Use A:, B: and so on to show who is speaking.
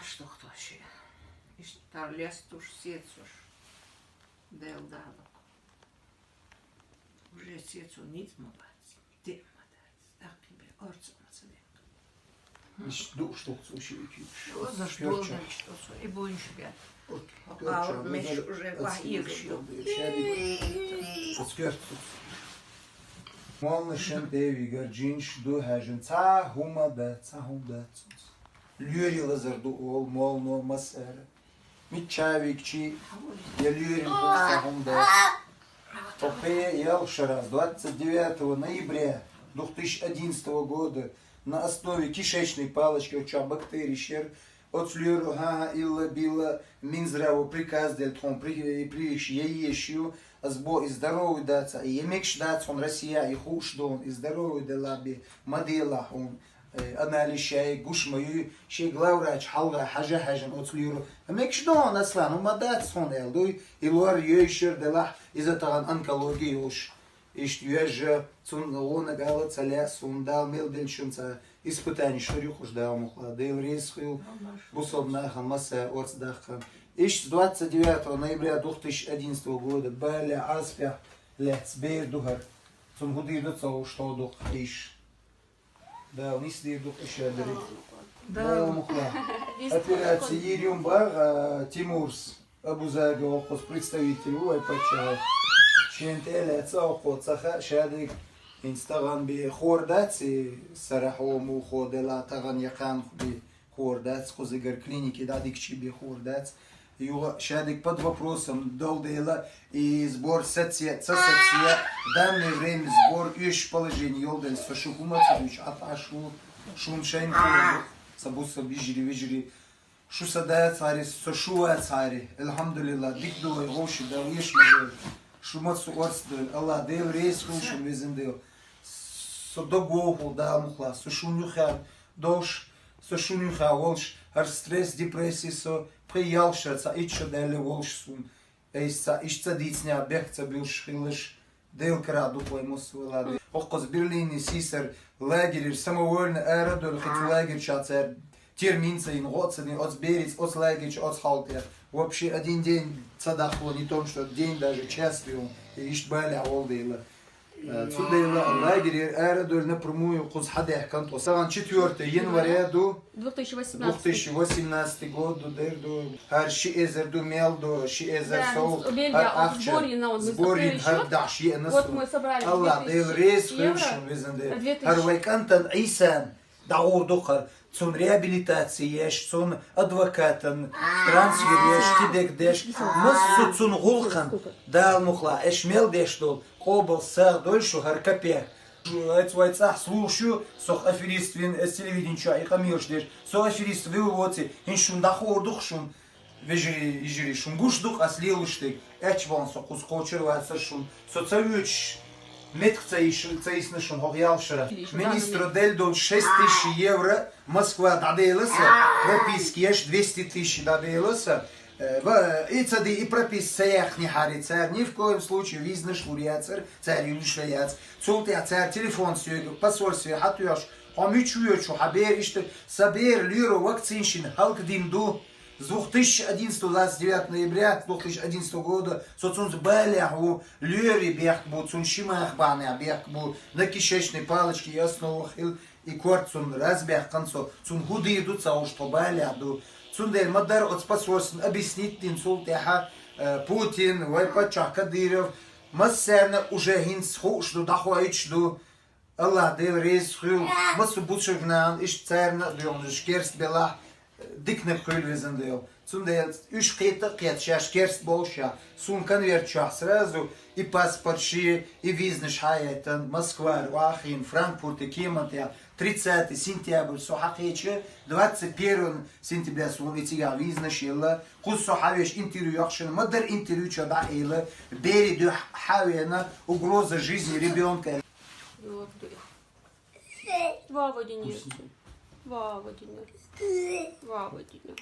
A: что кто ще. Тар лес туш сецуш. Дел дало. Уже сецу ниц мабац. Те мабац. Так тебе орцу мацалек.
B: Ich durchstoß so schön.
A: Что за что что и будешь бегать. А меч уже поехал.
B: Малышен девига джинш до хажен ца хумада. Люри лазарду ол молно масера. Митчавикчи я люри ца хумда. Попе Ялшарас 29 ноября 2011 года на основе кишечной палочки от бактерий щер от флюру ха илла билла минздраво приказ дель тхон приш яещу азбо и здоровый даться и емекш даться он Россия и хуш дон и здоровый делаби мадела он анализ шей гуш мою шей главрач халга хажан от флюру емекш дон аслан он мадats он элдой и луар яещер дела из-за таган онкологии уж Ich юже цун лона гала цаля сундал мелдельшунца испытаний шурюх уж дал мухла дейл рейсхил бусобнаха масса орцдаха. Ich 29 ноября 2011 года баля аспя лецбер духар цун гудир цау что дух иш. Да, вниз дир дух еще дыры. Да, мухла. Операция Ериум Бага Тимурс Абузаги опус представитель Уайпача. شنتيلا تصاقو تصخ شادك انستغان بخوردات سرحو مو خودلا تغن يقام بخوردات خозыгар клиники дадик чи бخوردات يو شادك под вопросом долдела и сбор соцсетия данное время сбор иш положений йолдел сошукумацович аташу шуншайн сабуса бижри شو صدات صاري سشوات صاري الحمد لله ديك دو يغوش داويش مجال شو صورت الله ديل ريس خوشم وزنديل صدقوه دام خلاص سشونيخا دوش سشونيخا волш هر стресс депрессия со приялшаца ичо деле волшсун эйса ишца дицня бехца билш хилш дел краду поймос влади окоз берлини сисер лагерь самовольно аэродор хит лагерь чацер терминца им родственный от сберец от лагерь от халтер. Вообще один день цадахло не том, что день даже час вел, и ишбали олдейла. Цудейла лагерь аэродор напрямую кузхадех канто. Саган 4 января до 2018 год до дерду. Хар шиезер до мелдо шиезер сол. Сборин хар даши насу.
C: Вот мы собрали
B: Allah дейл рейс хэмшин визенде. Хар вайкантан исан даур духар. Цун реабилитации еш, цун адвокатан, трансфер еш, тидек деш, массу цун гулхан, дал мухла, эшмел деш дол, кобал сах дольшу харкапе. Вайцах слушаю, сох аферист вин с телевиденча, и хамилш деш, со аферист выводцы, иншун дахор духшун, вежери шунгуш дух аслилуштик, эчван со кускочер вайцашун, соцавюч. Меткца ишнышун хогялшара. Министр дельдон 6000 евро. Москва дадейласа. Прописки еш 200 000 дадейласа. И пропис саях не хари царь. Ни в коем случае визнаш лурияцар. Царь юлишаяц. Цултя царь телефон сюег. Посольствие хатуяш. Амичуючу хабер иште. Сабер лиру вакциншин. Халк димду. С 2011 29 ноября 2011 года соцунс баляху люри бехбу цуншимах баня бехбу на кишечной палочке я снова хил и кварцун разбех концо цун гуды идут за что баляду цундель мадар от посольствен объяснить тин султяха Путин вайпачах Кадыров массерна уже хинс хуш дахуаич ду Allah дел рейс хил массу бутшевнан иш церна дюмж керст бела Дикне хөлвезендел. Цундел үш қита қият шаш керст болша. Сун конверт шах сразу и паспорт и визнеш хаятан Москва, Уахин, Франкфурт и Кемантя. 30 сентябрь сухахече 21 сентября сулвитига визнеш ела. Кус сухавеш интервью яхшин мадар интервью чада ела. Бери ду хавена угроза жизни ребенка.
C: Вава Денис. Вава Денис. Вава Денис.